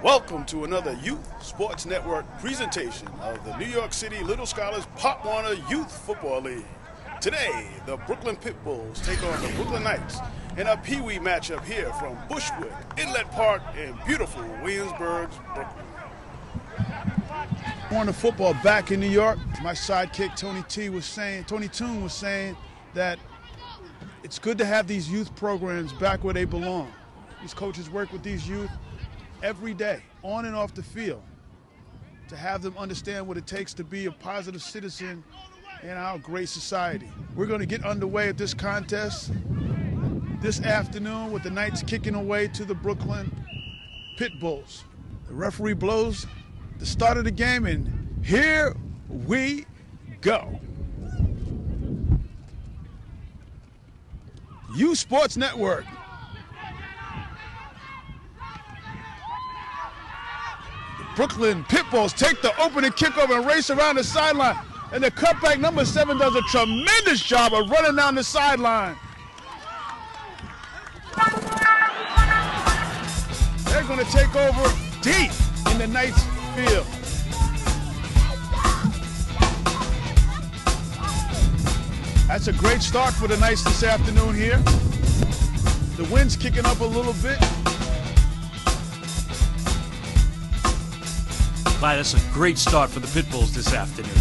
Welcome to another Youth Sports Network presentation of the New York City Little Scholars Pop Warner Youth Football League. Today, the Brooklyn Pitbulls take on the Brooklyn Knights in a Pee-wee matchup here from Bushwood Inlet Park in beautiful Williamsburg, Brooklyn. Warner football back in New York. My sidekick Tony Toon was saying that it's good to have these youth programs back where they belong. These coaches work with these youth every day, on and off the field, to have them understand what it takes to be a positive citizen in our great society. We're going to get underway at this contest this afternoon with the Knights kicking away to the Brooklyn Pitbulls. The referee blows the start of the game, and here we go. Youth Sports Network. Brooklyn Pitbulls take the opening kickoff and race around the sideline. And the cutback, number 7, does a tremendous job of running down the sideline. They're going to take over deep in the Knights field. That's a great start for the Knights this afternoon here. The wind's kicking up a little bit. Clyde, that's a great start for the Pitbulls this afternoon.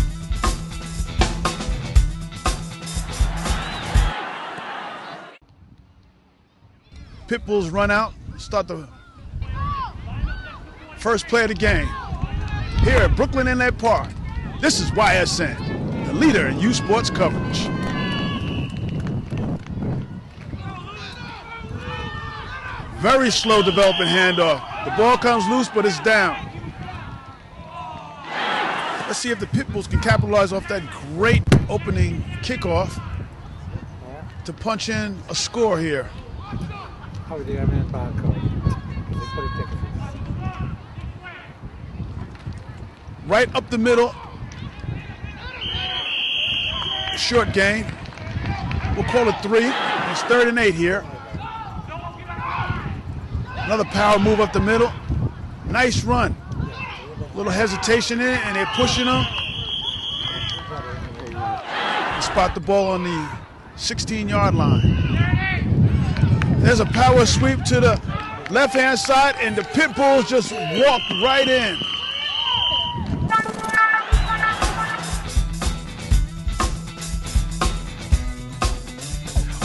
Pitbulls run out, start the first play of the game. Here at Brooklyn Inlet Park, this is YSN, the leader in youth sports coverage. Very slow developing handoff. The ball comes loose, but it's down. Let's see if the Pitbulls can capitalize off that great opening kickoff to punch in a score here. Right up the middle. Short gain. We'll call it 3. It's 3rd and 8 here. Another power move up the middle. Nice run. Little hesitation in it, and they're pushing them. They spot the ball on the 16-yard line. There's a power sweep to the left-hand side, and the Pitbulls just walk right in.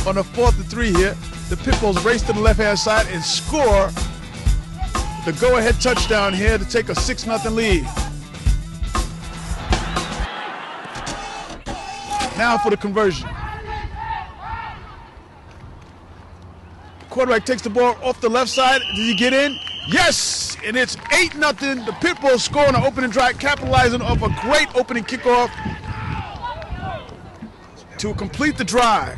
On a 4th and 3 here, the Pitbulls race to the left-hand side and score the go-ahead touchdown here to take a 6-0 lead. Now for the conversion. Quarterback takes the ball off the left side. Did he get in? Yes! And it's 8-0. The Pitbulls score on the opening drive, capitalizing off a great opening kickoff to complete the drive.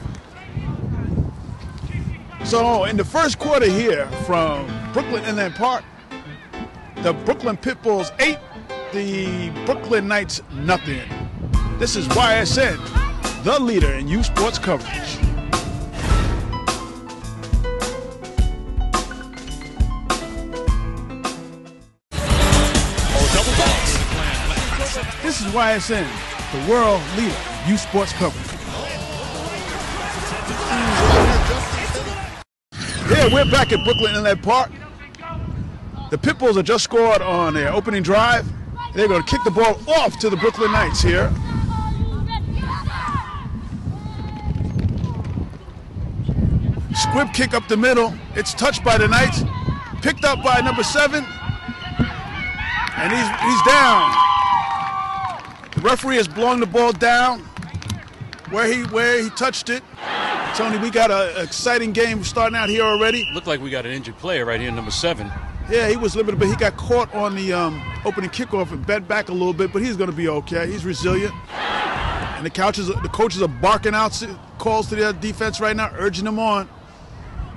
So in the first quarter here from Brooklyn Inlet Park, the Brooklyn Pitbulls 8, the Brooklyn Knights 0. This is YSN, the leader in youth sports coverage. This is YSN, the world leader in youth sports coverage. Yeah, we're back at Brooklyn Inlet Park. The Pitbulls have just scored on their opening drive. They're going to kick the ball off to the Brooklyn Knights here. Squib kick up the middle. It's touched by the Knights. Picked up by number 7. And he's down. The referee has blown the ball down where he touched it. Tony, we got an exciting game starting out here already. Looked like we got an injured player right here, number 7. Yeah, he was limited, but he got caught on the opening kickoff and bent back a little bit, but he's going to be okay. He's resilient. And the coaches are barking out calls to their defense right now, urging them on.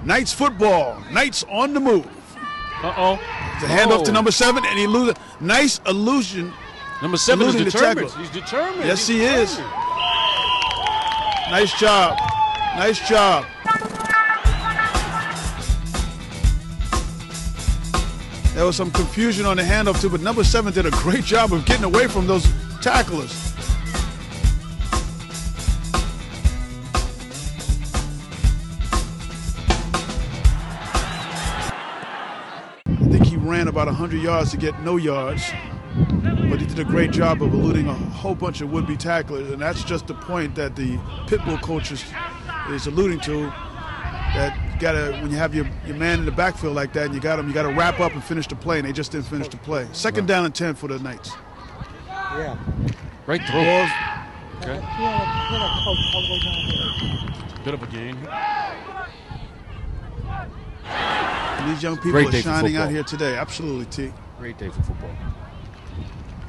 Knights football. Knights on the move. Uh-oh. The handoff to number 7, and he loses. Nice illusion. Number 7 is determined. He's determined. Yes, he is. Nice job. Nice job. There was some confusion on the handoff too, but number 7 did a great job of getting away from those tacklers. I think he ran about 100 yards to get no yards, but he did a great job of eluding a whole bunch of would-be tacklers, and that's just the point that the Pitbull coach is alluding to. That you gotta, when you have your man in the backfield like that, and you got him, you gotta wrap up and finish the play, and they just didn't finish the play. Second down and 10 for the Knights. Yeah. Right through. Okay. Bit of a gain. And these young people are shining out here today. Absolutely, T. Great day for football.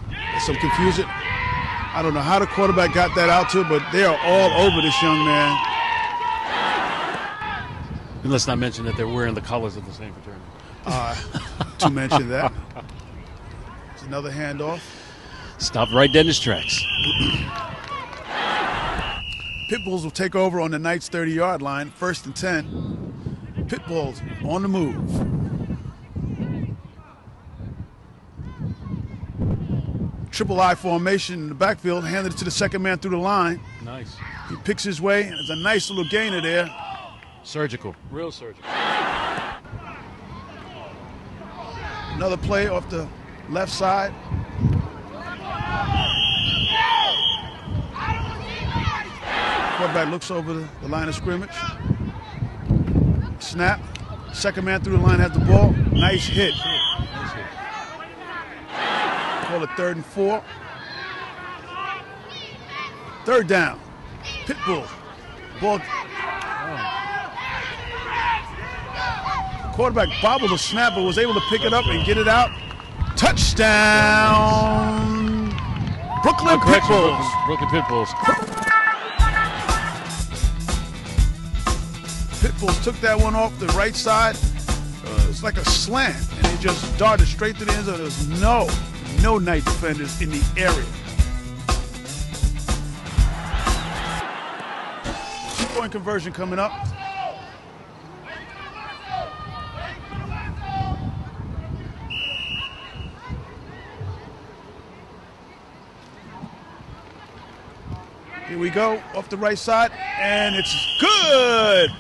There's some confusion. I don't know how the quarterback got that out to, but they are all over this young man. And let's not mention that they're wearing the colors of the same fraternity. To mention that. It's another handoff. Stopped right dead in his tracks. Pitbulls will take over on the Knights' 30-yard line, 1st and 10. Pitbulls on the move. Triple I formation in the backfield, handed it to the second man through the line. Nice. He picks his way. There's a nice little gainer there. Surgical. Real surgical. Another play off the left side. Quarterback looks over the line of scrimmage. Snap. Second man through the line has the ball. Nice hit. Call it 3rd and 4. 3rd down. Pitbull. Ball. Quarterback bobbled the snap, but was able to pick it up and get it out. Touchdown! Brooklyn Pitbulls. Brooklyn Pitbulls. Pitbulls took that one off the right side. It's like a slant, and it just darted straight to the end zone. There was no Knight defenders in the area. 2-point conversion coming up. Here we go, off the right side, and it's good!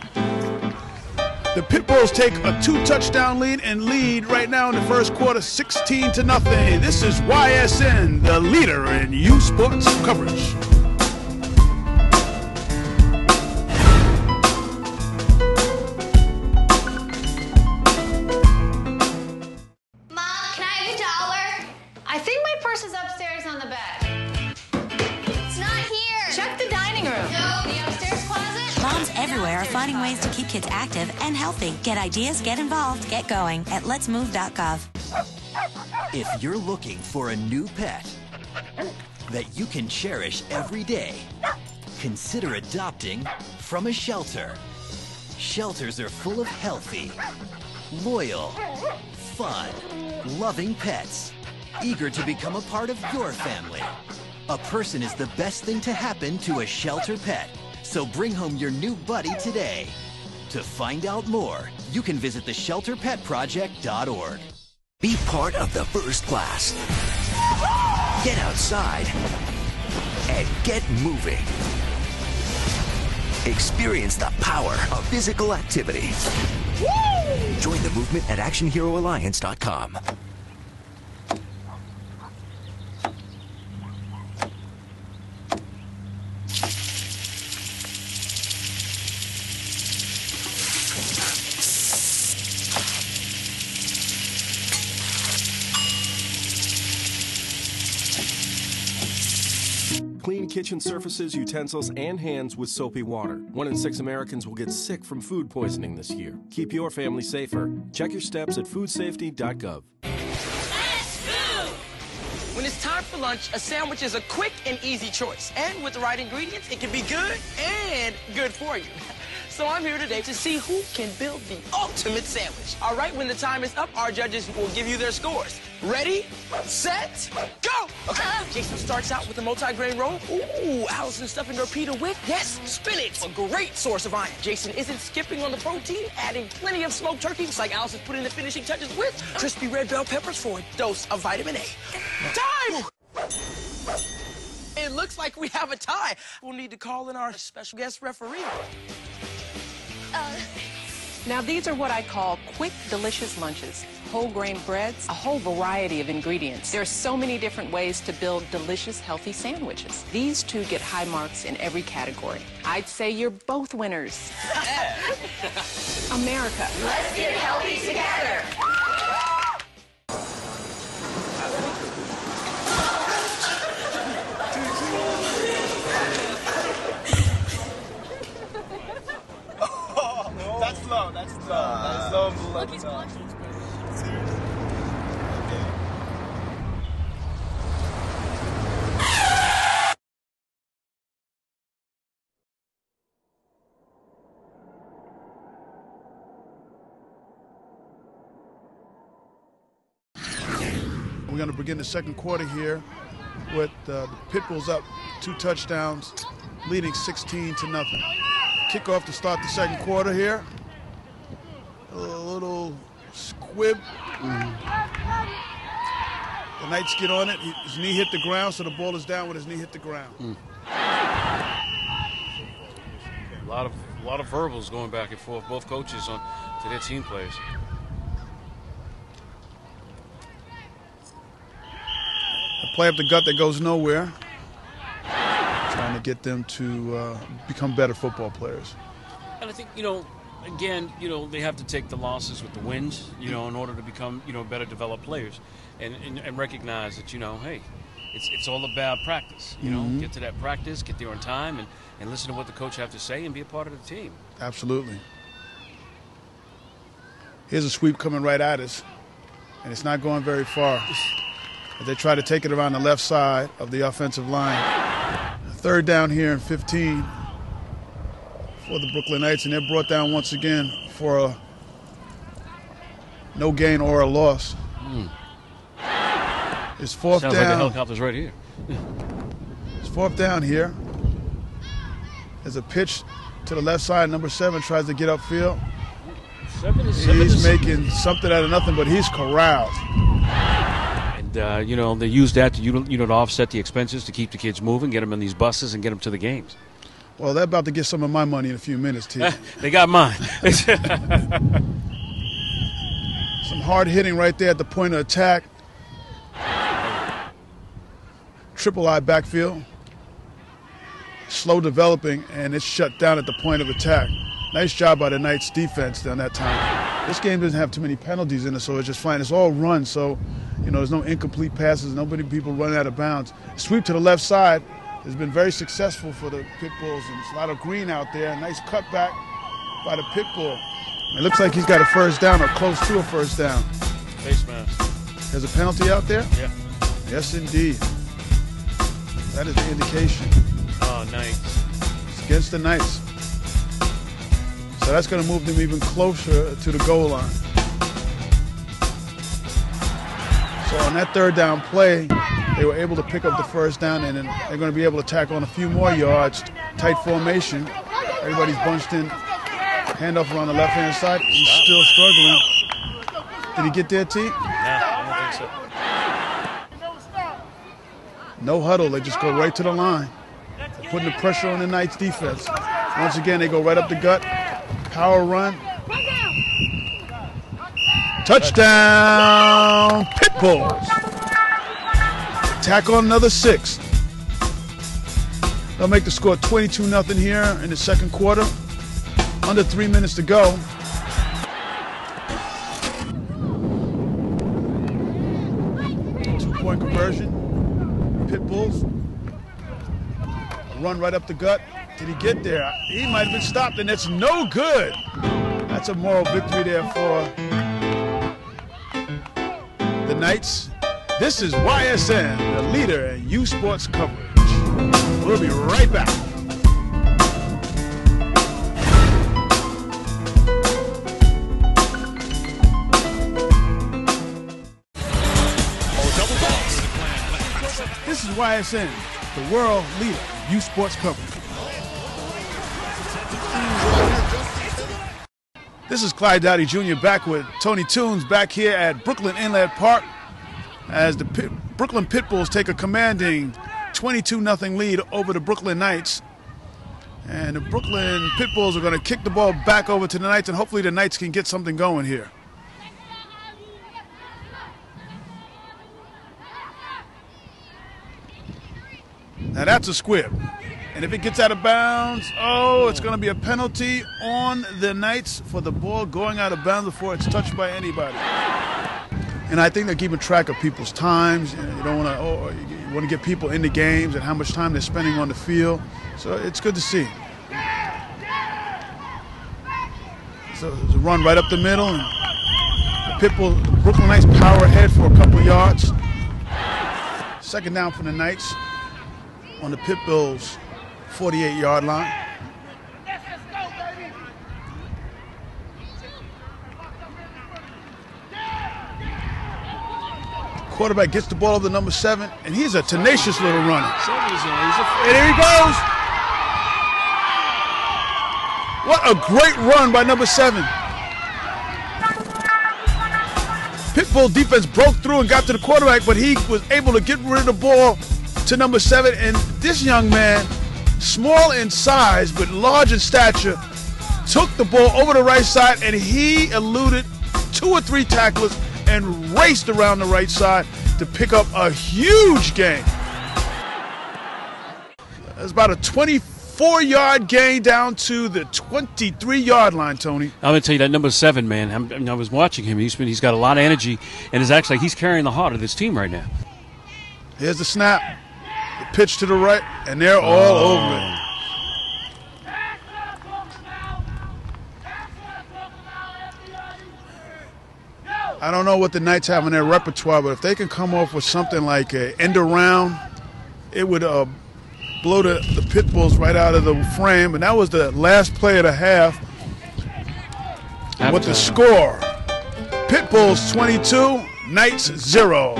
The Pitbulls take a 2-touchdown lead and lead right now in the first quarter, 16-0. This is YSN, the leader in youth sports coverage. Mom, can I have $1? I think my purse is upstairs on the bed. It's not here. Check the dining room. No, the upstairs closet. Moms everywhere are finding ways to keep kids active and healthy. Get ideas, get involved, get going at letsmove.gov. If you're looking for a new pet that you can cherish every day, consider adopting from a shelter. Shelters are full of healthy, loyal, fun, loving pets, eager to become a part of your family. A person is the best thing to happen to a shelter pet, so bring home your new buddy today. To find out more, you can visit theshelterpetproject.org. Be part of the first class. Get outside and get moving. Experience the power of physical activity. Join the movement at actionheroalliance.com. Clean kitchen surfaces, utensils, and hands with soapy water. 1 in 6 Americans will get sick from food poisoning this year. Keep your family safer. Check your steps at foodsafety.gov. When it's time for lunch, a sandwich is a quick and easy choice. And with the right ingredients, it can be good and good for you. So I'm here today to see who can build the ultimate sandwich. All right, when the time is up, our judges will give you their scores. Ready, set, go! Okay. Jason starts out with a multi-grain roll. Ooh, Allison stuffing her pita with, yes, spinach, a great source of iron. Jason isn't skipping on the protein, adding plenty of smoked turkey, just like Allison's putting the finishing touches with crispy red bell peppers for a dose of vitamin A. Time! It looks like we have a tie. We'll need to call in our special guest referee. Now, these are what I call quick, delicious lunches. Whole grain breads, a whole variety of ingredients. There are so many different ways to build delicious, healthy sandwiches. These two get high marks in every category. I'd say you're both winners. America. Let's get healthy together. That's slow. That's slow. Look, he's blushing. Seriously. Okay. We're going to begin the second quarter here with the Pitbulls up 2 touchdowns, leading 16-0. Kickoff to start the second quarter here. A little squib. The Knights get on it. His knee hit the ground, so the ball is down with his knee hit the ground. A lot of verbals going back and forth, both coaches to their team plays. A play up the gut that goes nowhere. Trying to get them to become better football players. And I think, again, they have to take the losses with the wins, in order to become, better developed players, and recognize that, hey, it's all about practice. Get to that practice, get there on time, and listen to what the coach have to say, and be a part of the team. Absolutely. Here's a sweep coming right at us, and it's not going very far. As they try to take it around the left side of the offensive line. Third down here and 15 for the Brooklyn Knights, and they're brought down once again for a no gain or a loss. It's fourth Sounds down. like the helicopter's right here. It's fourth down here. There's a pitch to the left side. Number 7 tries to get upfield. He's making something out of nothing, but he's corralled. They use that to to offset the expenses, to keep the kids moving, get them in these buses, and get them to the games. Well, they're about to get some of my money in a few minutes, T. They got mine. Some hard hitting right there at the point of attack. Triple I backfield. Slow developing, and it's shut down at the point of attack. Nice job by the Knights defense on that time. This game doesn't have too many penalties in it, so it's just fine. It's all run, so there's no incomplete passes, nobody people running out of bounds. Sweep to the left side has been very successful for the Pitbulls, and it's a lot of green out there. Nice cutback by the Pitbull. It looks like he's got a first down or close to a first down. Face mask. There's a penalty out there? Yeah. Yes, indeed. That is the indication. Oh, Knights. It's against the Knights. So that's going to move them even closer to the goal line. So on that third down play, they were able to pick up the first down, and then they're going to be able to tack on a few more yards. Tight formation. Everybody's bunched in. Handoff around the left-hand side. He's still struggling. Did he get there, T? No, I don't think so. No huddle. They just go right to the line. Putting the pressure on the Knights defense. Once again, they go right up the gut. Power run. Touchdown, Pitbulls. Tack on another 6. They'll make the score 22-0 here in the second quarter. Under 3 minutes to go. Two-point conversion. Pitbulls. Run right up the gut. Did he get there? He might have been stopped, and it's no good. That's a moral victory there for the Knights. This is YSN, the leader in youth sports coverage. We'll be right back. YSN, the world leader in youth sports coverage. This is Clyde Dowdy Jr. back with Tony Tunes back here at Brooklyn Inlet Park as the Brooklyn Pitbulls take a commanding 22-0 lead over the Brooklyn Knights. And the Brooklyn Pitbulls are going to kick the ball back over to the Knights, and hopefully the Knights can get something going here. Now that's a squib. And if it gets out of bounds, oh, it's going to be a penalty on the Knights for the ball going out of bounds before it's touched by anybody. And I think they're keeping track of people's times. You don't want to, you want to get people in the games and how much time they're spending on the field. So it's good to see. So there's a run right up the middle, and the Brooklyn Knights power ahead for a couple of yards. Second down for the Knights on the Pitbulls' 48-yard line. Quarterback gets the ball over to number 7, and he's a tenacious little runner. And here he goes. What a great run by number 7. Pitbull defense broke through and got to the quarterback, but he was able to get rid of the ball to number 7. And this young man, small in size but large in stature, took the ball over the right side, and he eluded 2 or 3 tacklers and raced around the right side to pick up a huge gain. It's about a 24-yard gain down to the 23-yard line, Tony. I'm going to tell you that number 7, man, I was watching him. He's got a lot of energy, and he's carrying the heart of this team right now. Here's the snap, the pitch to the right, and they're all over it. I don't know what the Knights have in their repertoire, but if they can come off with something like an end around, it would blow the Pitbulls right out of the frame. And that was the last play of the half. And with the score, Pitbulls 22, Knights 0.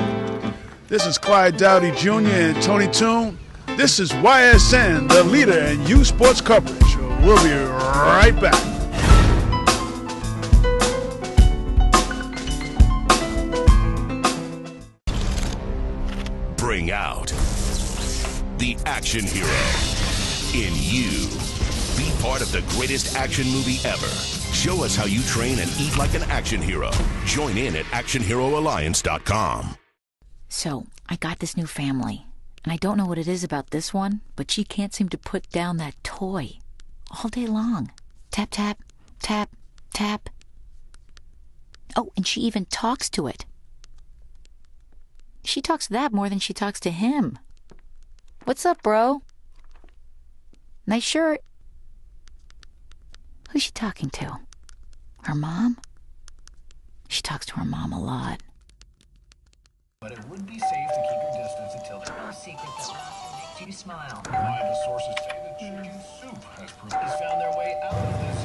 This is Clyde Dowdy Jr. and Tony Tune. This is YSN, the leader in youth sports coverage. We'll be right back. Bring out the action hero in you. Be part of the greatest action movie ever. Show us how you train and eat like an action hero. Join in at actionheroalliance.com. So, I got this new family, and I don't know what it is about this one, but she can't seem to put down that toy all day long. Tap, tap, tap, tap. Oh, and she even talks to it. She talks to that more than she talks to him. What's up, bro? Nice shirt. Who's she talking to? Her mom? She talks to her mom a lot. But it would be safe to keep your distance until there are secrets that makes you smile. Reliable sources say that chicken soup has found their way out of this.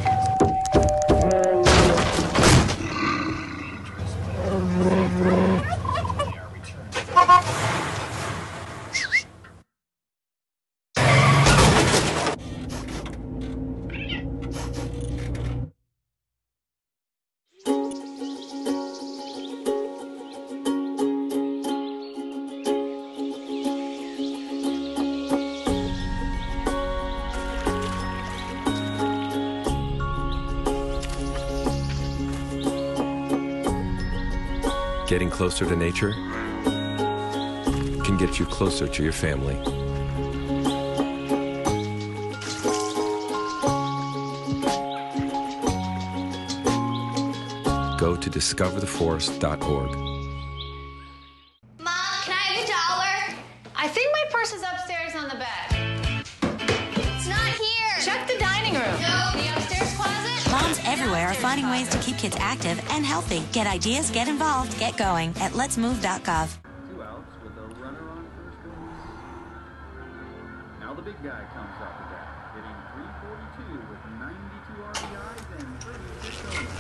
Getting closer to nature can get you closer to your family. Go to discovertheforest.org. Mom, can I have $1? I think my purse is upstairs on the bed. It's not here. Check the dining room. No, the upstairs closet. Moms everywhere are finding ways to keep kids active and healthy. Get ideas, get involved, get going at letsmove.gov. 2 outs with a runner on first base. Now the big guy comes off the bat, hitting .342 with 92 RBIs and 36 homers.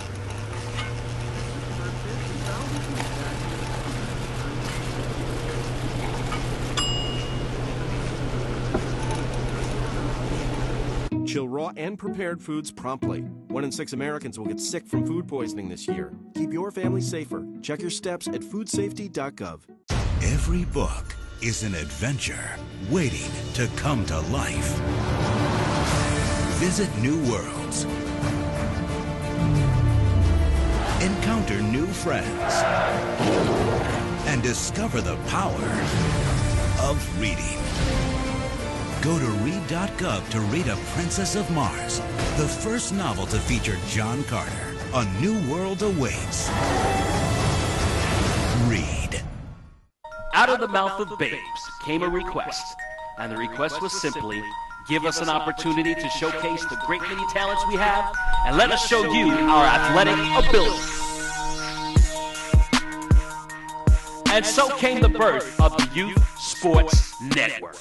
Chill raw and prepared foods promptly. 1 in 6 Americans will get sick from food poisoning this year. Keep your family safer. Check your steps at foodsafety.gov. Every book is an adventure waiting to come to life. Visit new worlds. Encounter new friends. And discover the power of reading. Go to read.gov to read A Princess of Mars, the first novel to feature John Carter. A new world awaits. Read. Out of the mouth of babes came a request, and the request was simply, give us an opportunity to showcase the great many talents we have, and let us show you our athletic ability. And so came the birth of the Youth Sports Network.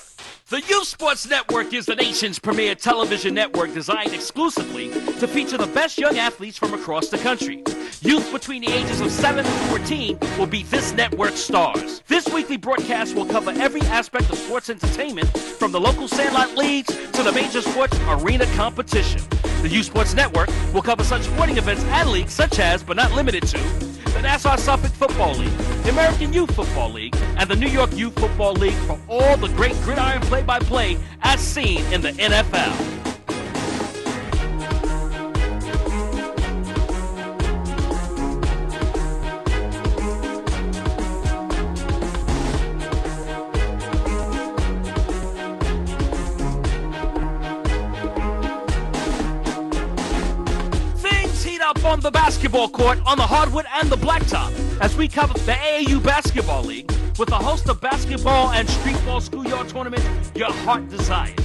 The Youth Sports Network is the nation's premier television network designed exclusively to feature the best young athletes from across the country. Youth between the ages of 7 and 14 will be this network's stars. This weekly broadcast will cover every aspect of sports entertainment, from the local sandlot leagues to the major sports arena competition. The Youth Sports Network will cover such sporting events and leagues such as, but not limited to, the Nassau-Suffolk Football League, the American Youth Football League, and the New York Youth Football League for all the great gridiron play-by-play as seen in the NFL. On the basketball court, on the hardwood and the blacktop, as we cover the AAU Basketball League with a host of basketball and streetball schoolyard tournaments your heart desires.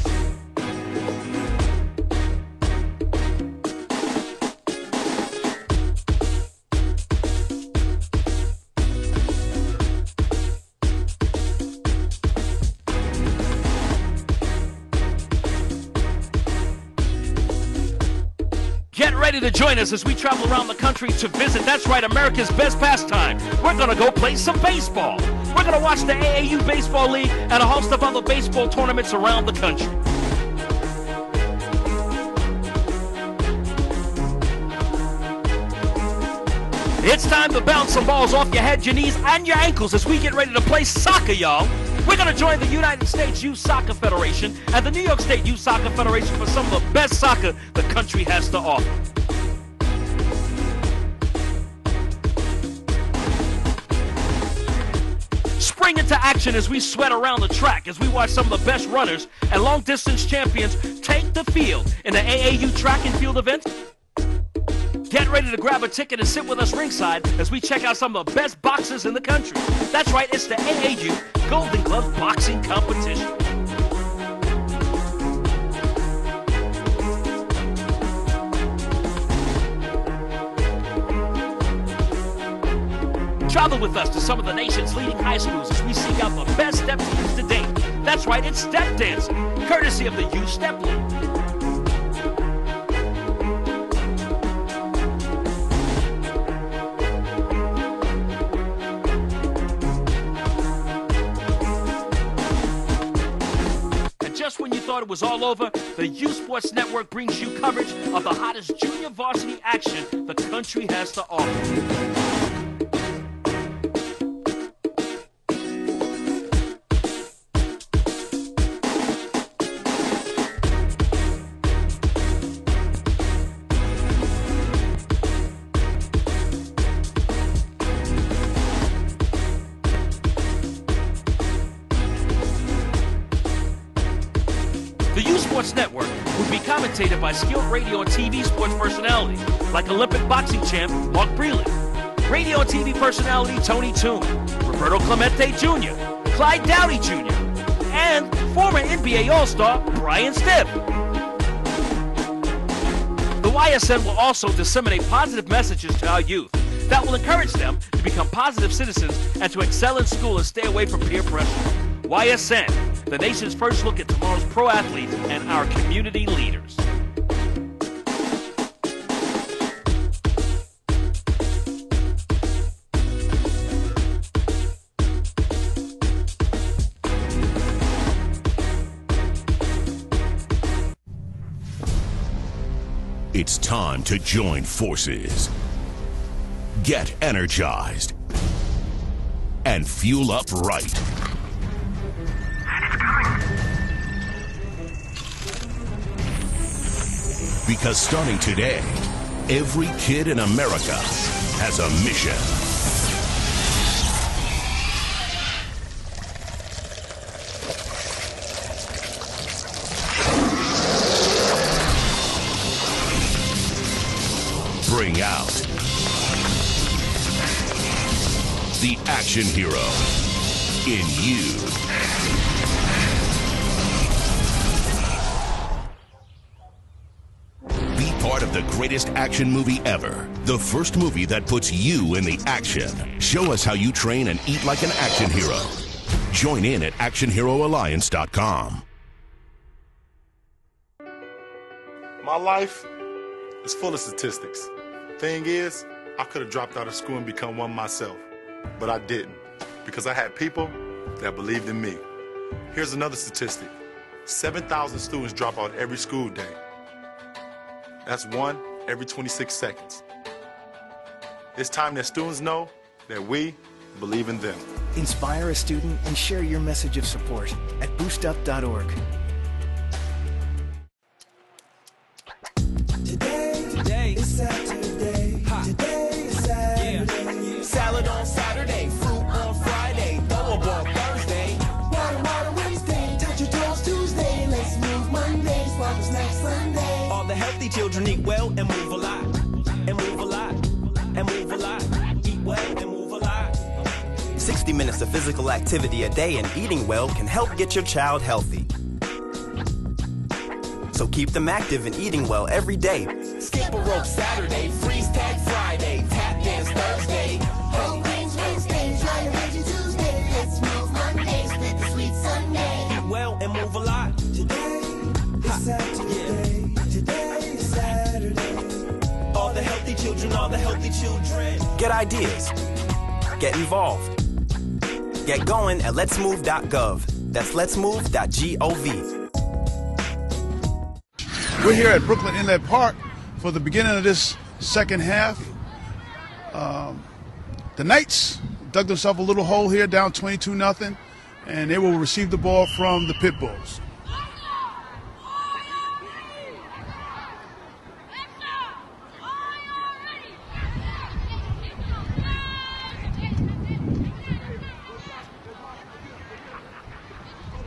Get ready to join us as we travel around the country to visit, that's right, America's best pastime. We're going to go play some baseball. We're going to watch the AAU Baseball League and a host of other baseball tournaments around the country. It's time to bounce some balls off your head, your knees, and your ankles as we get ready to play soccer, y'all. We're going to join the United States Youth Soccer Federation and the New York State Youth Soccer Federation for some of the best soccer the country has to offer. Spring into action as we sweat around the track as we watch some of the best runners and long-distance champions take the field in the AAU track and field event. Get ready to grab a ticket and sit with us ringside as we check out some of the best boxers in the country. That's right, it's the AAU Golden Glove Boxing Competition. Travel with us to some of the nation's leading high schools as we seek out the best step teams to date. That's right, it's step dancing, courtesy of the Youth Step League. Just when you thought it was all over, the Youth Sports Network brings you coverage of the hottest junior varsity action the country has to offer. The Youth Sports Network would be commentated by skilled radio and TV sports personalities like Olympic boxing champ Mark Breland, radio and TV personality Tony Toon, Roberto Clemente Jr., Clyde Dowdy Jr., and former NBA All-Star Brian Stipp. The YSN will also disseminate positive messages to our youth that will encourage them to become positive citizens and to excel in school and stay away from peer pressure. YSN, the nation's first look at tomorrow's pro athletes and our community leaders. It's time to join forces. Get energized and fuel up right. Because starting today, every kid in America has a mission. Bring out the action hero in you. Be part of the greatest action movie ever. The first movie that puts you in the action. Show us how you train and eat like an action hero. Join in at actionheroalliance.com. My life is full of statistics. Thing is, I could have dropped out of school and become one myself, but I didn't because I had people that believed in me. Here's another statistic. 7,000 students drop out every school day. That's one every 26 seconds. It's time that students know that we believe in them. Inspire a student and share your message of support at boostup.org. Today is Saturday. Today is Saturday. Yeah. Salad on Saturday, fruit on Friday, throw a ball Thursday. Water Wednesday, touch your toes Tuesday. Let's move Monday, swap snacks Sunday. All the healthy children eat well and move a lot. And move a lot. And move a lot. Eat well and move a lot. 60 minutes of physical activity a day and eating well can help get your child healthy. So keep them active and eating well every day. Skip a rope Saturday, freeze tag Friday, tap dance Thursday. Whole grains Wednesday, try to veggie Tuesday. Let's move Monday, split the sweet Sunday. Eat well and move a lot. Today is Saturday. Today is Saturday. All the healthy children, all the healthy children. Get ideas. Get involved. Get going at letsmove.gov. That's letsmove.gov. We're here at Brooklyn Inlet Park for the beginning of this second half. The Knights dug themselves a little hole here, down 22-0, and they will receive the ball from the Pitbulls.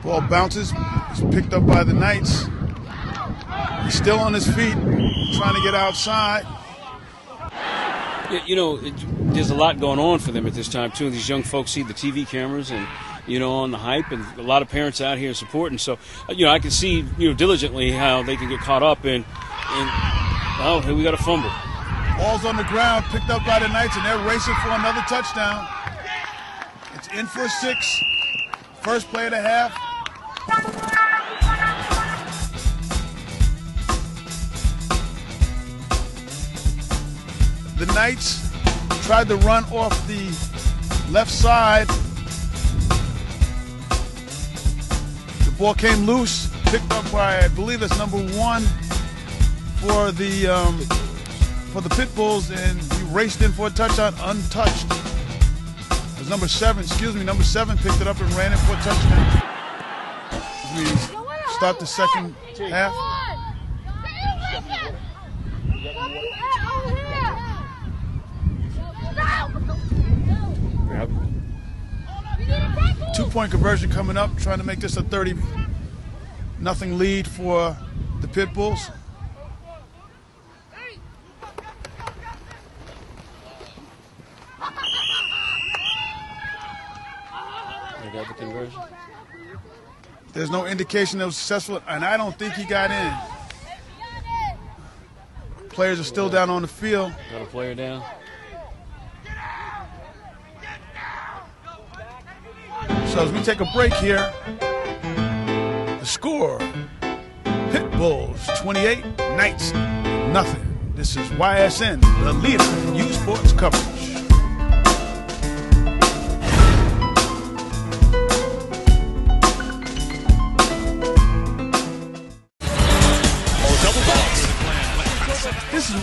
Ball bounces, it's picked up by the Knights. He's still on his feet, trying to get outside. You know, there's a lot going on for them at this time, too. These young folks see the TV cameras and, you know, on the hype, and a lot of parents out here supporting. So, you know, I can see, you know, diligently how they can get caught up in oh, here we got a fumble. Ball's on the ground, picked up by the Knights, and they're racing for another touchdown. It's in for 6. First play of the half. The Knights tried to run off the left side. The ball came loose, picked up by, I believe that's number 1 for the Pitbulls, and he raced in for a touchdown untouched. It was number 7 picked it up and ran in for a touchdown. We start the second half. Two-point conversion coming up, trying to make this a 30-0 lead for the Pitbulls. They got the conversion. There's no indication it was successful, and I don't think he got in. Players are still down on the field. Got a player down. So as we take a break here, the score, Pitbulls 28, Knights nothing. This is YSN, the leader in youth sports coverage.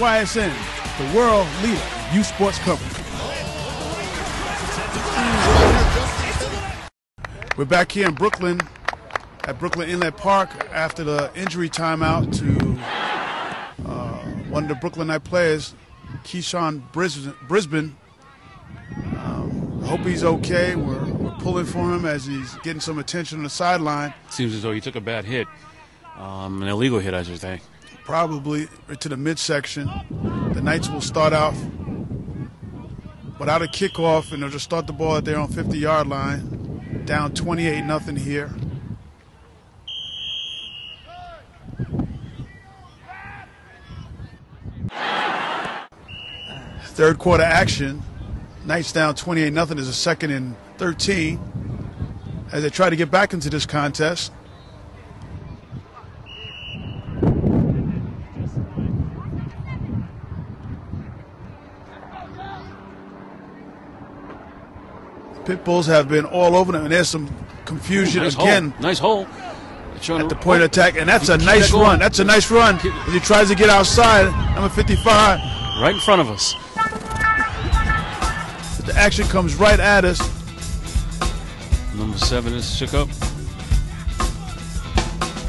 YSN, the world leader in youth sports coverage. We're back here in Brooklyn, at Brooklyn Inlet Park, after the injury timeout to one of the Brooklynite players, Keyshawn Brisbane. I hope he's okay. We're pulling for him as he's getting some attention on the sideline. Seems as though he took a bad hit, an illegal hit, I should think. Probably to the midsection. The Knights will start out without a kickoff, and they'll just start the ball at their own 50-yard line. Down 28-0 here. Third quarter action. Knights down 28-0 is a 2nd and 13 as they try to get back into this contest. Pitbulls have been all over them, and there's some confusion again. Nice hole. At the point of attack, and that's a nice run. That's a nice run. As he tries to get outside, number 55. Right in front of us. The action comes right at us. Number 7 is shook up.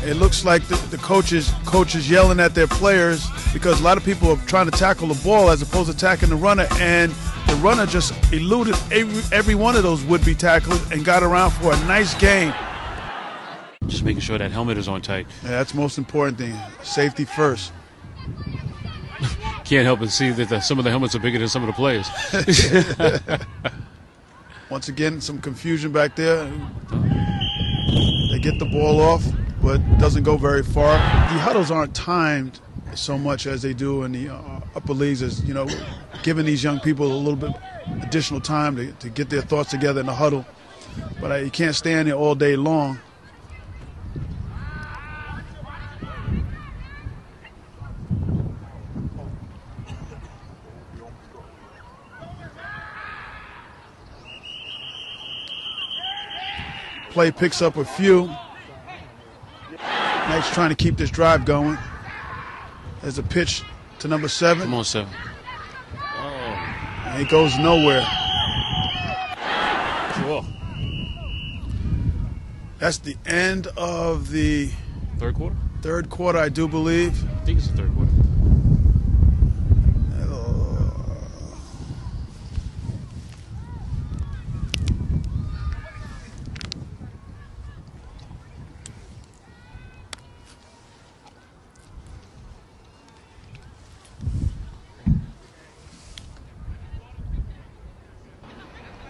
It looks like the coaches yelling at their players because a lot of people are trying to tackle the ball as opposed to attacking the runner, and the runner just eluded every one of those would-be tacklers and got around for a nice gain. Just making sure that helmet is on tight. Yeah, that's the most important thing. Safety first. Can't help but see that some of the helmets are bigger than some of the players. Once again, some confusion back there. They get the ball off, but doesn't go very far. The huddles aren't timed so much as they do in the upper leagues, as you know, giving these young people a little bit additional time to get their thoughts together in the huddle. But you can't stand there all day long. Play picks up a few. Knights trying to keep this drive going. There's a pitch to number 7. Come on, 7. Oh. And it goes nowhere. Cool. That's the end of the third quarter? Third quarter, I do believe. I think it's the third quarter.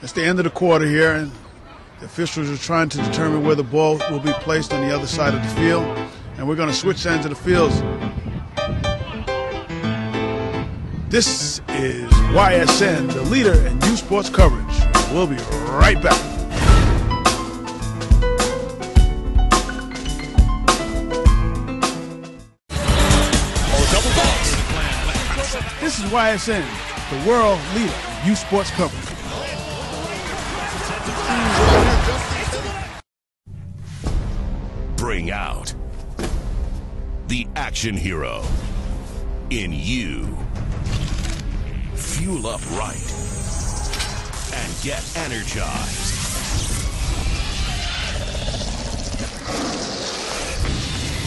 It's the end of the quarter here, and the officials are trying to determine where the ball will be placed on the other side of the field. And we're going to switch ends of the fields. This is YSN, the leader in youth sports coverage. We'll be right back. This is YSN, the world leader in youth sports coverage. Bring out the action hero in you. Fuel up right and get energized.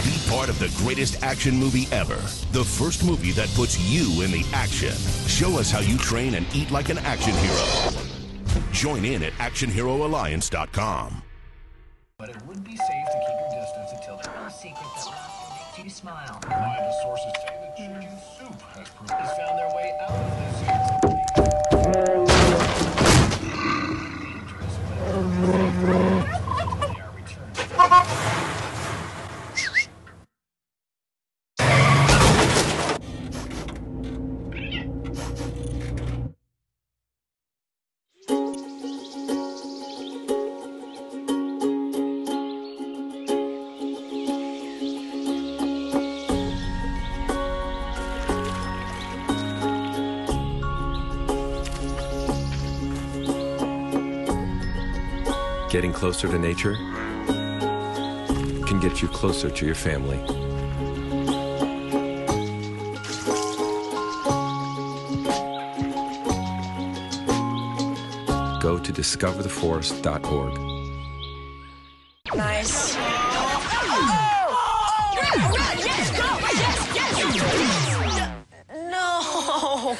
Be part of the greatest action movie ever. The first movie that puts you in the action. Show us how you train and eat like an action hero. Join in at actionheroalliance.com. But it would be safe to keep your distance until the real secret that laughter makes you smile. Reliable sources say that chicken soup has found their way out of this Getting closer to nature can get you closer to your family. go to discovertheforest.org. Nice. No.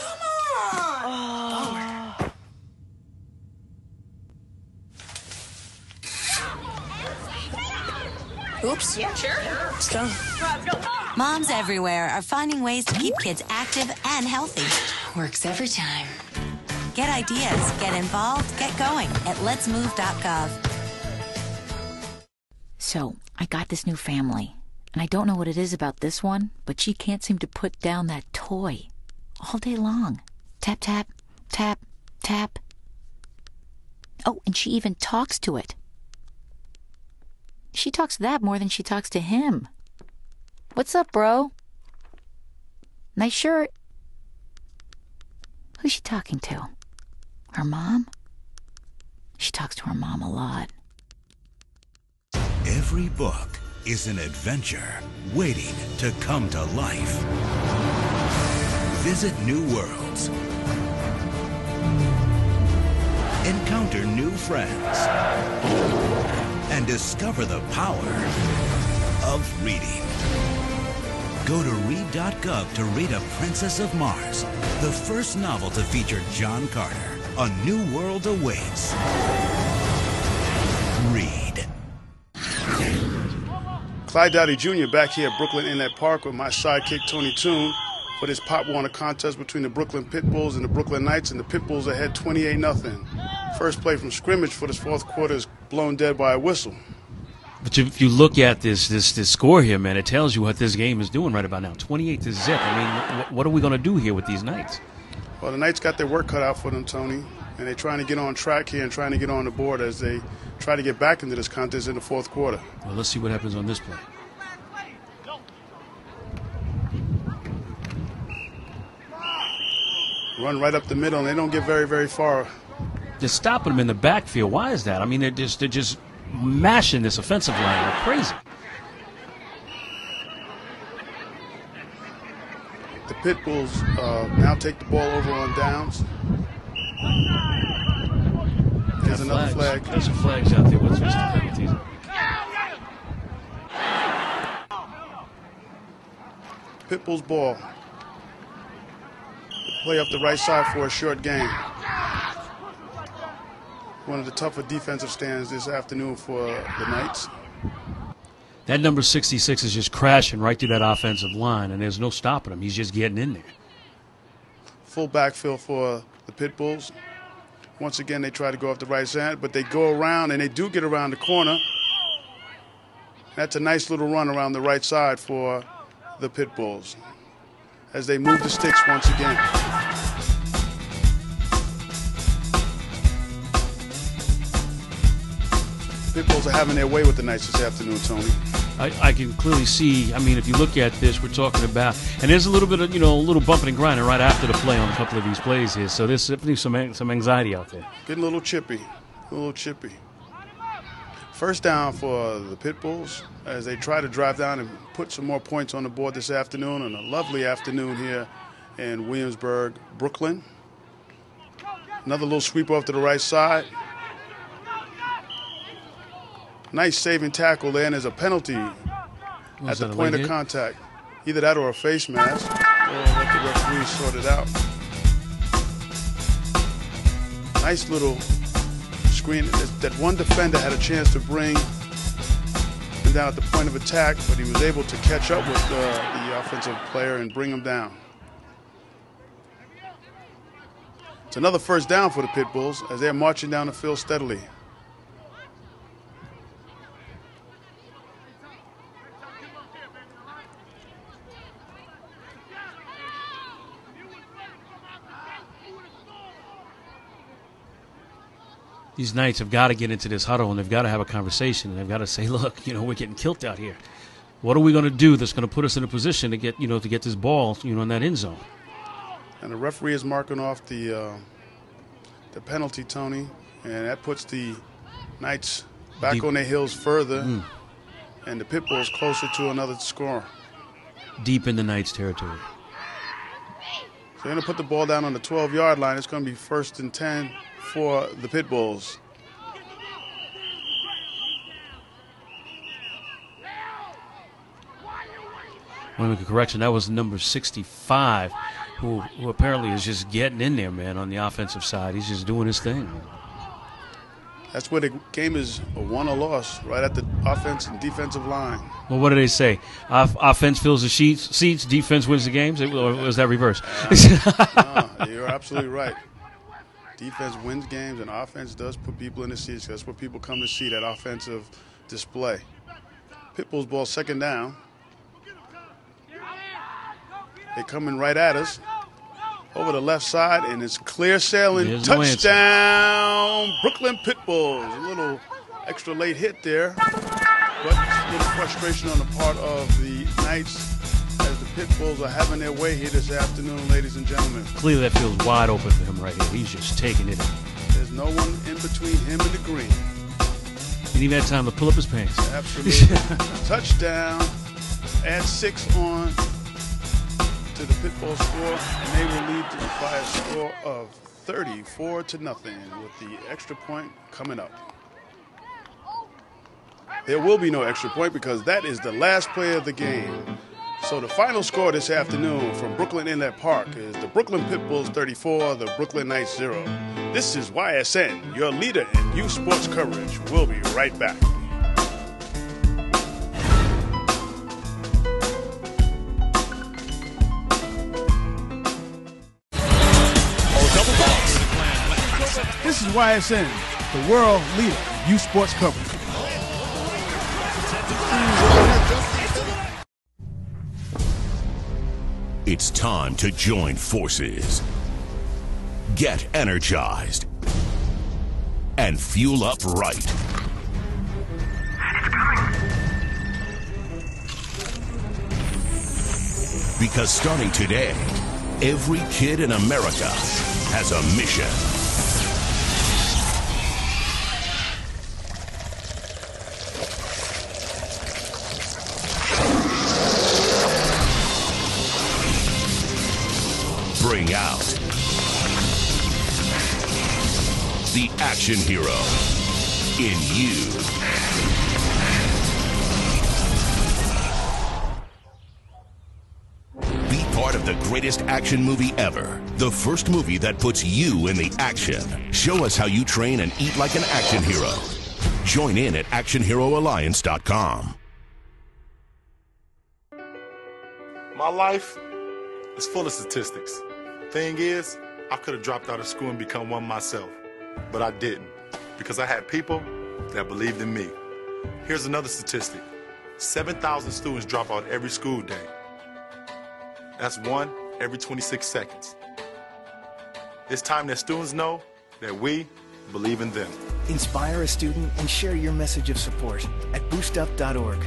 Oops. Yeah, sure. Let's go. Moms everywhere are finding ways to keep kids active and healthy. Works every time. Get ideas, get involved, get going at letsmove.gov. So, I got this new family, and I don't know what it is about this one, but she can't seem to put down that toy all day long. Tap, tap, tap, tap. Oh, and she even talks to it. She talks to that more than she talks to him. What's up, bro? Nice shirt. Who's she talking to? Her mom? She talks to her mom a lot. Every book is an adventure waiting to come to life. Visit new worlds. Encounter new friends. And discover the power of reading. Go to read.gov to read A Princess of Mars, the first novel to feature John Carter. A new world awaits. Read. Clyde Dowdy Jr. back here at Brooklyn Inlet Park with my sidekick Tony Toon for this Pop Warner contest between the Brooklyn Pitbulls and the Brooklyn Knights, and the Pitbulls ahead 28-0. First play from scrimmage for this fourth quarter is blown dead by a whistle. But if you look at this score here, man, it tells you what this game is doing right about now. 28-0. I mean, what are we going to do here with these Knights? Well, the Knights got their work cut out for them, Tony, and they're trying to get on track here and trying to get on the board as they try to get back into this contest in the fourth quarter. Well, let's see what happens on this play. Run right up the middle, and they don't get very, very far. They're stopping them in the backfield. Why is that? I mean, they're just mashing this offensive line like crazy. The Pitbulls now take the ball over on downs. There's another flag. There's some flags out there. What's the penalties? Pitbulls ball. Play up the right side for a short gain. One of the tougher defensive stands this afternoon for the Knights. That number 66 is just crashing right through that offensive line, and there's no stopping him. He's just getting in there. Full backfield for the Pitbulls. Once again, they try to go off the right side, but they go around, and they do get around the corner. That's a nice little run around the right side for the Pitbulls as they move the sticks once again. Pitbulls are having their way with the Knights this afternoon, Tony. I can clearly see, I mean, if you look at this, we're talking about, and there's a little bit of, a little bumping and grinding right after the play on a couple of these plays here. So there's definitely some anxiety out there. Getting a little chippy, First down for the Pitbulls as they try to drive down and put some more points on the board this afternoon, on a lovely afternoon here in Williamsburg, Brooklyn. Another little sweep off to the right side. Nice saving tackle there, and there's a penalty at the point of contact. Either that or a face mask. We'll let the referee sort it out. Nice little screen. That one defender had a chance to bring him down at the point of attack, but he was able to catch up with the offensive player and bring him down. It's another first down for the Pitbulls as they're marching down the field steadily. These Knights have got to get into this huddle, and they've got to have a conversation, and they've got to say, look, we're getting killed out here. What are we going to do that's going to put us in a position to get, to get this ball, in that end zone? And the referee is marking off the penalty, Tony, and that puts the Knights back on their heels further, and the Pitbulls closer to another score. Deep in the Knights' territory. So they're going to put the ball down on the 12-yard line. It's going to be 1st and 10 for the Pitbulls. I want to make a correction. That was number 65, who apparently is just getting in there, man, on the offensive side. He's just doing his thing. That's where the game is a won or loss, right at the offense and defensive line. Well, what do they say? Offense fills the seats, defense wins the games? Or was that reverse? No, you're absolutely right. Defense wins games, and offense does put people in the seats. That's where people come to see that offensive display. Pitbulls ball second down. They're coming right at us. Over the left side, and it's clear sailing. There's Touchdown, Brooklyn Pitbulls. A little extra late hit there, but a little frustration on the part of the Knights as the Pitbulls are having their way here this afternoon, ladies and gentlemen. Clearly that feels wide open for him right here. He's just taking it. There's no one in between him and the green. He didn't even have time to pull up his pants. Absolutely. Touchdown. Add 6 on to the Pitbull score, and they will lead by a score of 34-0 with the extra point coming up. There will be no extra point because that is the last play of the game. So the final score this afternoon from Brooklyn Inlet Park is the Brooklyn Pitbulls 34, the Brooklyn Knights 0. This is YSN, your leader in youth sports coverage. We'll be right back. This is YSN, the world leader in youth sports coverage. It's time to join forces. Get energized. And fuel up right. Because starting today, every kid in America has a mission. Bring out the action hero in you. Be part of the greatest action movie ever. The first movie that puts you in the action. Show us how you train and eat like an action hero. Join in at actionheroalliance.com. My life is full of statistics. Thing is, I could have dropped out of school and become one myself, but I didn't because I had people that believed in me. Here's another statistic. 7,000 students drop out every school day. That's 1 every 26 seconds. It's time that students know that we believe in them. Inspire a student and share your message of support at boostup.org.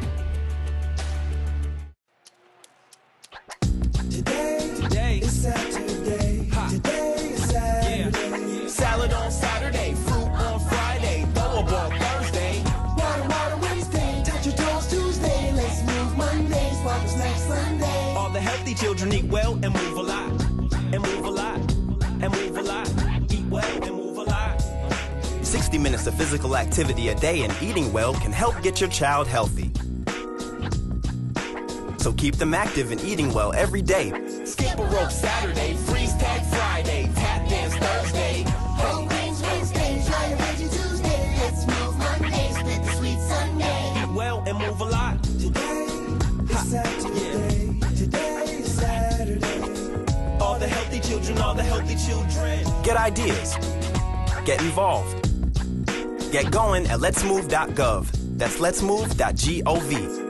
Today is Saturday. Today is Saturday. Yeah. Salad on Saturday, fruit on Friday, throw a ball Thursday. Water Wednesday, touch your toes Tuesday. Let's move Monday, sparkles next Sunday. All the healthy children eat well and move a lot. And move a lot. And move a lot. Eat well and move a lot. 60 minutes of physical activity a day and eating well can help get your child healthy. So keep them active and eating well every day. Skip a rope Saturday, freeze tag Friday, tap dance Thursday. Whole grains Wednesday, try your veggie Tuesday. Let's move Monday, split the sweet Sunday. Eat well and move a lot. Today is Saturday. Today is Saturday. All the healthy children, all the healthy children. Get ideas. Get involved. Get going at letsmove.gov. That's letsmove.gov.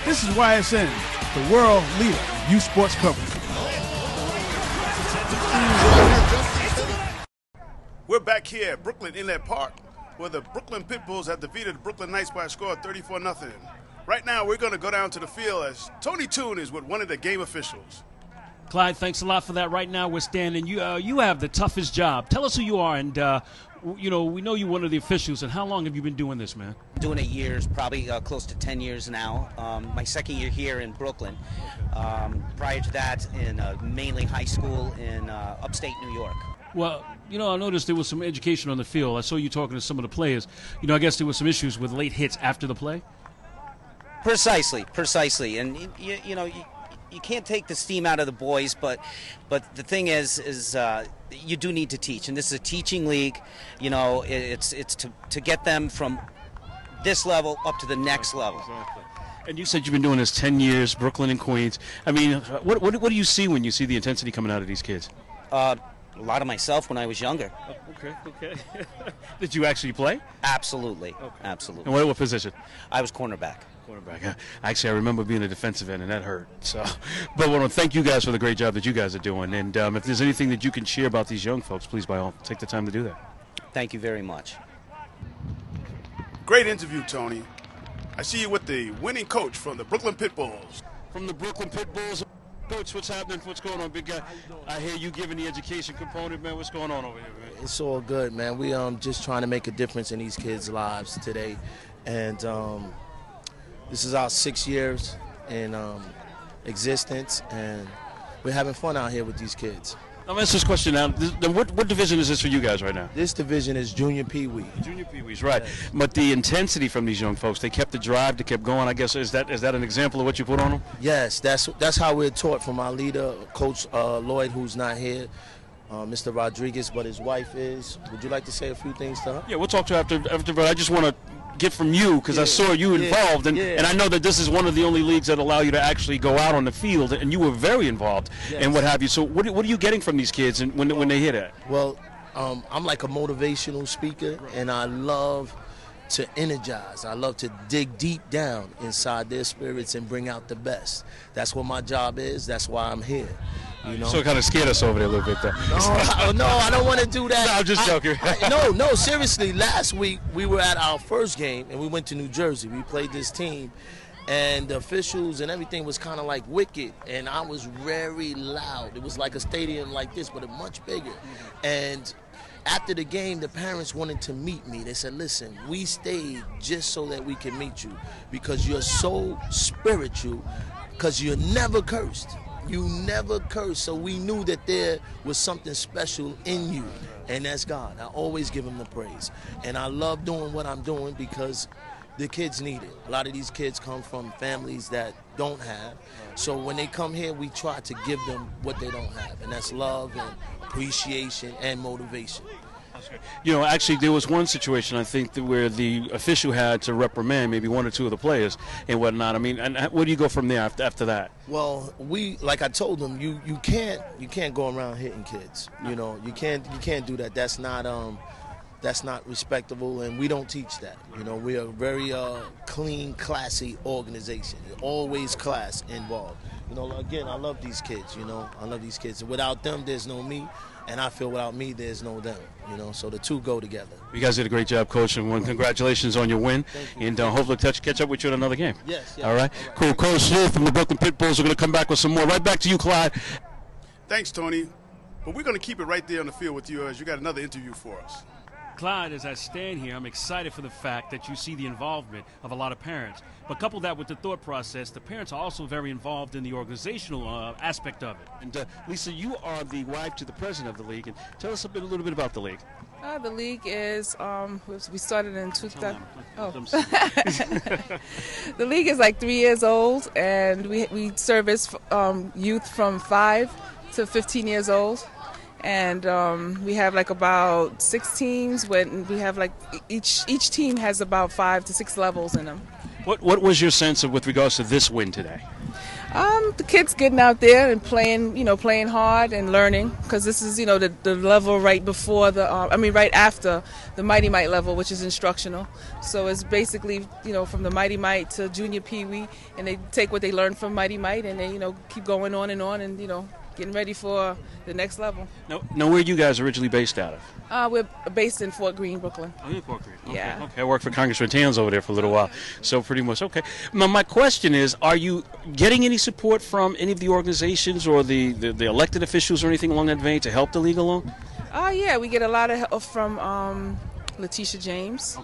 This is YSN, the world leader in youth sports coverage. We're back here at Brooklyn Inlet Park, where the Brooklyn Pitbulls have defeated the Brooklyn Knights by a score of 34-0. Right now, we're going to go down to the field as Tony Toon is with one of the game officials. Clyde, thanks a lot for that. Right now, we're standing. You have the toughest job. Tell us who you are, and we know you're one of the officials. And how long have you been doing this, man? Doing it years, probably close to 10 years now. My second year here in Brooklyn. Prior prior to that in mainly high school in upstate New York. Well, I noticed there was some education on the field. I saw you talking to some of the players. I guess there were some issues with late hits after the play. Precisely, and you can't take the steam out of the boys, but the thing is you do need to teach, and this is a teaching league. It's to get them from this level up to the next level. Exactly. And you said you've been doing this 10 years, Brooklyn and Queens. I mean, what do you see when you see the intensity coming out of these kids? A lot of myself when I was younger. Oh, okay. Did you actually play? Absolutely. Okay. Absolutely. And what position? I was cornerback. Quarterback. Actually, I remember being a defensive end, and that hurt. So, but I want to thank you guys for the great job that you guys are doing. And if there's anything that you can share about these young folks, please, by all, take the time to do that. Thank you very much. Great interview, Tony. I see you with the winning coach from the Brooklyn Pitbulls. From the Brooklyn Pitbulls. Coach, what's happening? What's going on, big guy? I hear you giving the education component, man. What's going on over here, man? It's all good, man. We just trying to make a difference in these kids' lives today. And this is our 6 years in existence, and we're having fun out here with these kids. I'll ask this question now. What division is this for you guys right now? This division is junior pee-wee. Junior pee-wees, right. Yes. But the intensity from these young folks, they kept the drive, they kept going. I guess, is that an example of what you put on them? Yes, that's how we're taught from our leader, Coach Lloyd, who's not here, Mr. Rodriguez, but his wife is. Would you like to say a few things to her? Yeah, we'll talk to her after, but I just want to get from you, because I saw you involved, and I know that this is one of the only leagues that allow you to actually go out on the field, and you were very involved and what have you. So what are you getting from these kids and when they hear that? Well, I'm like a motivational speaker, and I love to energize. I love to dig deep down inside their spirits and bring out the best. That's what my job is. That's why I'm here. So it kind of scared us over there a little bit, though. No, I don't want to do that. No, I'm just joking. No, seriously. Last week we were at our first game and we went to New Jersey. We played this team, and the officials and everything was kind of like wicked, and I was very loud. It was like a stadium like this, but much bigger. And after the game, the parents wanted to meet me. They said, listen, we stayed just so that we can meet you because you're so spiritual, because you're never cursed. You never curse, so we knew that there was something special in you, and that's God. I always give him the praise. And I love doing what I'm doing because the kids need it. A lot of these kids come from families that don't have, so when they come here, we try to give them what they don't have, and that's love and appreciation and motivation. Actually, there was one situation, I think, where the official had to reprimand maybe one or two of the players and whatnot. I mean, and where do you go from there after that? Well, like I told them, you can't go around hitting kids. You can't do that. That's not respectable, and we don't teach that. We are a very clean, classy organization. Always class involved. Again, I love these kids. I love these kids. Without them, there's no me. And I feel without me, there's no them, so the two go together. You guys did a great job, Coach, and congratulations on your win. And hopefully catch up with you in another game. Yes. All right. Cool. Coach Smith from the Brooklyn Pitbulls are going to come back with some more. Right back to you, Clyde. Thanks, Tony. But we're going to keep it right there on the field with you as you got another interview for us. Clyde, as I stand here, I'm excited for the fact that you see the involvement of a lot of parents. But couple that with the thought process, the parents are also very involved in the organizational aspect of it. And Lisa, you are the wife to the president of the league. And tell us a little bit about the league. The league is, we started in 2000. The league is like 3 years old, and we service youth from 5 to 15 years old. And we have like about 6 teams. When we have like each team has about 5 to 6 levels in them. What was your sense of with regards to this win today? The kids getting out there and playing hard and learning, because this is the level right before right after the Mighty Mite level, which is instructional. So it's basically from the Mighty Mite to junior Pee Wee, and they take what they learned from Mighty Mite and they keep going on and getting ready for the next level. Now, where are you guys originally based out of? We're based in Fort Greene, Brooklyn. Oh, you're in Fort Greene. Okay. Yeah. Okay, I worked for Congressman Tans over there for a little while, so pretty much okay. Now, my question is, are you getting any support from any of the organizations or the elected officials or anything along that vein to help the league along? Yeah, we get a lot of help from Letitia James,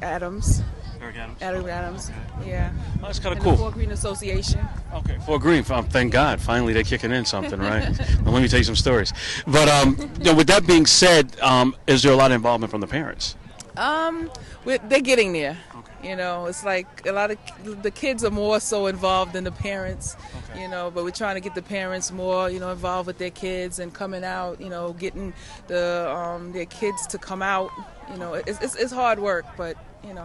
Adams, Eric Adams. Yeah. Oh, that's kind of And cool. The Fort Greene Association. Okay, Fort Greene. Thank God, finally they're kicking in something, right? Well, let me tell you some stories. But with that being said, is there a lot of involvement from the parents? They're getting there. You know, it's like a lot of the kids are more so involved than the parents. Okay. You know, but we're trying to get the parents more, involved with their kids and coming out. Getting their kids to come out. It's hard work, but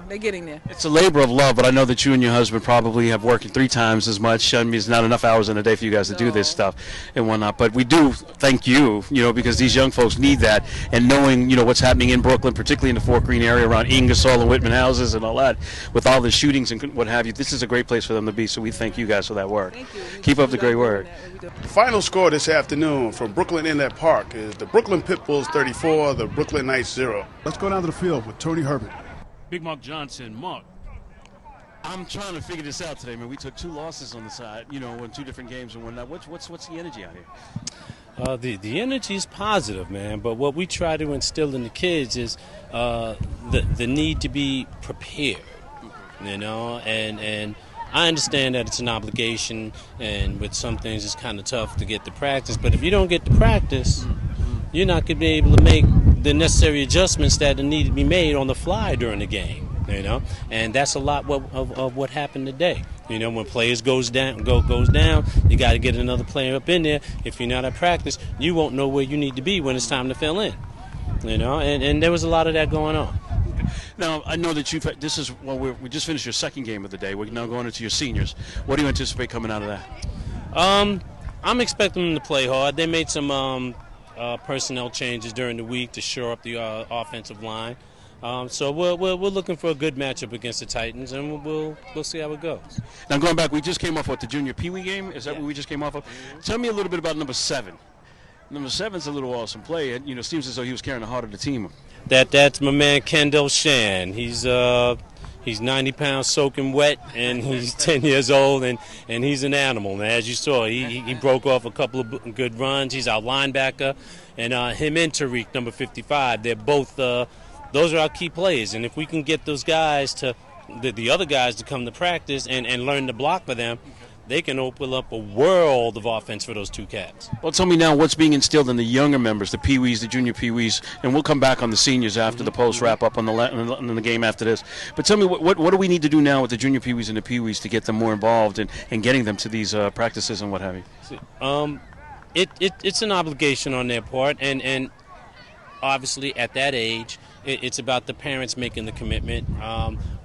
they're getting there. It's a labor of love, but I know that you and your husband probably have worked 3 times as much. I mean, it's not enough hours in a day for you guys to do this stuff and whatnot. But we do thank you, because these young folks need that. And knowing, what's happening in Brooklyn, particularly in the Fort Greene area around Ingersoll and Whitman houses and all that, with all the shootings and what have you, this is a great place for them to be. So we thank you guys for that work. Thank you. Keep up the great work. The final score this afternoon from Brooklyn Inlet Park is the Brooklyn Pitbulls 34, the Brooklyn Knights 0. Let's go down to the field with Tony Herbert. Big Mark Johnson. Mark, I'm trying to figure this out today, man. We took 2 losses on the side, in 2 different games and whatnot. What's the energy out here? The energy is positive, man. But what we try to instill in the kids is the need to be prepared, and I understand that it's an obligation, and with some things it's kind of tough to get to practice. But if you don't get to practice, you're not going to be able to make the necessary adjustments that need to be made on the fly during the game, and that's a lot of what happened today. When players goes down, you got to get another player up in there. If you're not at practice, you won't know where you need to be when it's time to fill in, and there was a lot of that going on. Now, I know that we just finished your second game of the day. We're now going into your seniors. What do you anticipate coming out of that? I'm expecting them to play hard. They made some personnel changes during the week to shore up the offensive line. So we're looking for a good matchup against the Titans, and we'll see how it goes. Now, going back, we just came off the junior Pee Wee game. Is that what we just came off of? Tell me a little bit about number 7. Number 7's a little awesome play. It seems as though he was carrying the heart of the team. That's my man Kendall Shan. He's 90 pounds soaking wet, and he's 10 years old, and he's an animal. And as you saw, he broke off a couple of good runs. He's our linebacker, and him and Tariq, number 55, they're both those are our key players. And if we can get those guys the other guys to come to practice and learn to block for them, they can open up a world of offense for those 2 cats. Well, tell me now what's being instilled in the younger members, the Pee Wees, the junior Pee Wees, and we'll come back on the seniors after the post wrap up on the game after this. But tell me what do we need to do now with the junior Pee Wees and the Pee Wees to get them more involved and getting them to these practices and what have you? It's an obligation on their part, and obviously at that age, it's about the parents making the commitment.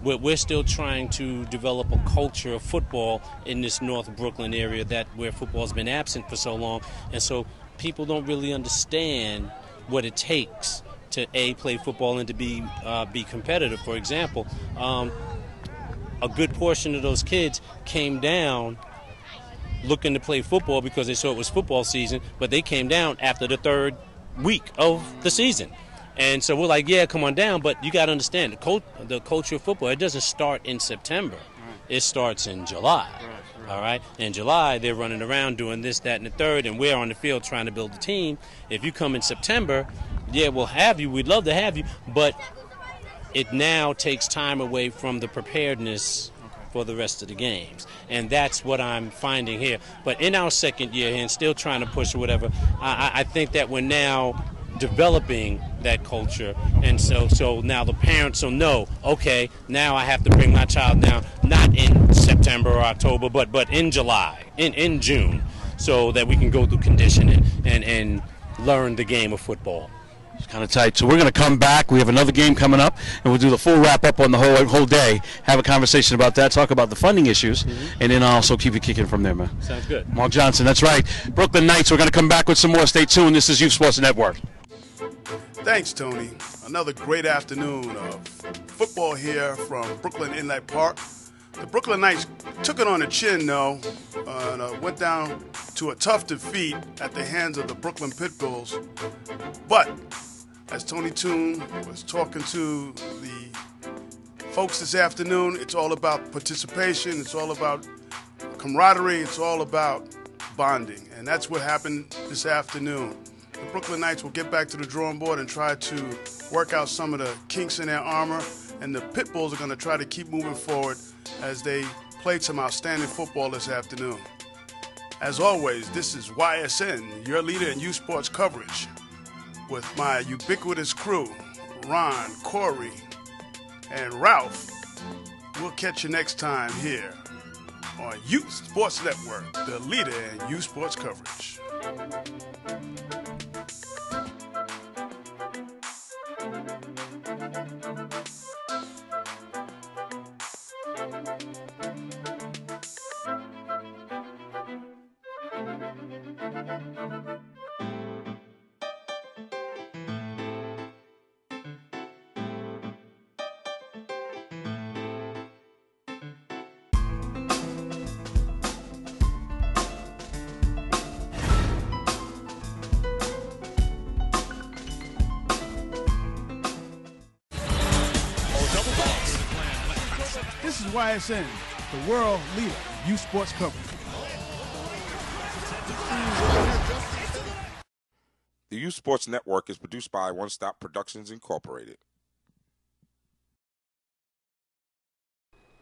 We're still trying to develop a culture of football in this North Brooklyn area where football's been absent for so long, and so people don't really understand what it takes to play football and to be competitive. For example, a good portion of those kids came down looking to play football because they saw it was football season, but they came down after the 3rd week of the season. And so we're like, yeah, come on down, but you got to understand, the culture of football, it doesn't start in September. It starts in July, all right? In July, they're running around doing this, that, and the third, and we're on the field trying to build a team. If you come in September, yeah, we'll have you. We'd love to have you, but it now takes time away from the preparedness for the rest of the games. And that's what I'm finding here. But in our second year and still trying to push or whatever, I think that we're now developing that culture, and so now the parents will know, okay, now I have to bring my child down not in September or October, but in July, in June, so that we can go through conditioning and learn the game of football. It's kind of tight. So we're going to come back. We have another game coming up, and we'll do the full wrap-up on the whole day, have a conversation about that, talk about the funding issues, and then I'll also keep it kicking from there, man. Sounds good. Mark Johnson, that's right. Brooklyn Knights, we're going to come back with some more. Stay tuned. This is Youth Sports Network. Thanks, Tony. Another great afternoon of football here from Brooklyn Inlet Park. The Brooklyn Knights took it on the chin, though, and went down to a tough defeat at the hands of the Brooklyn Pitbulls. But as Tony Toon was talking to the folks this afternoon, it's all about participation, it's all about camaraderie, it's all about bonding. And that's what happened this afternoon. The Brooklyn Knights will get back to the drawing board and try to work out some of the kinks in their armor And the Pitbulls are going to try to keep moving forward as they played some outstanding football this afternoon. As always, this is YSN, your leader in youth sports coverage, with my ubiquitous crew, Ron, Corey, and Ralph. We'll catch you next time here on Youth Sports Network, the leader in youth sports coverage. This is YSN, the world leader in youth sports coverage. The Youth Sports Network is produced by One Stop Productions Incorporated.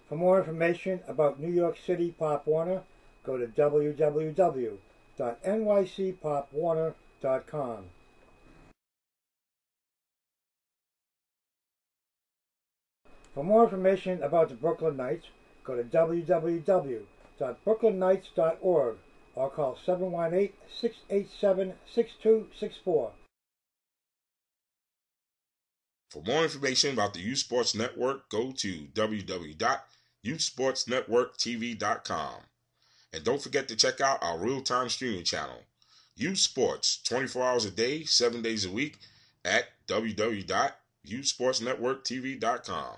For more information about New York City Pop Warner, go to www.nycpopwarner.com. For more information about the Brooklyn Knights, go to www.brooklynnights.org or call 718-687-6264. For more information about the Youth Sports Network, go to www.youthsportsnetworktv.com. And don't forget to check out our real-time streaming channel, Youth Sports, 24 hours a day, 7 days a week, at www.youthsportsnetworktv.com.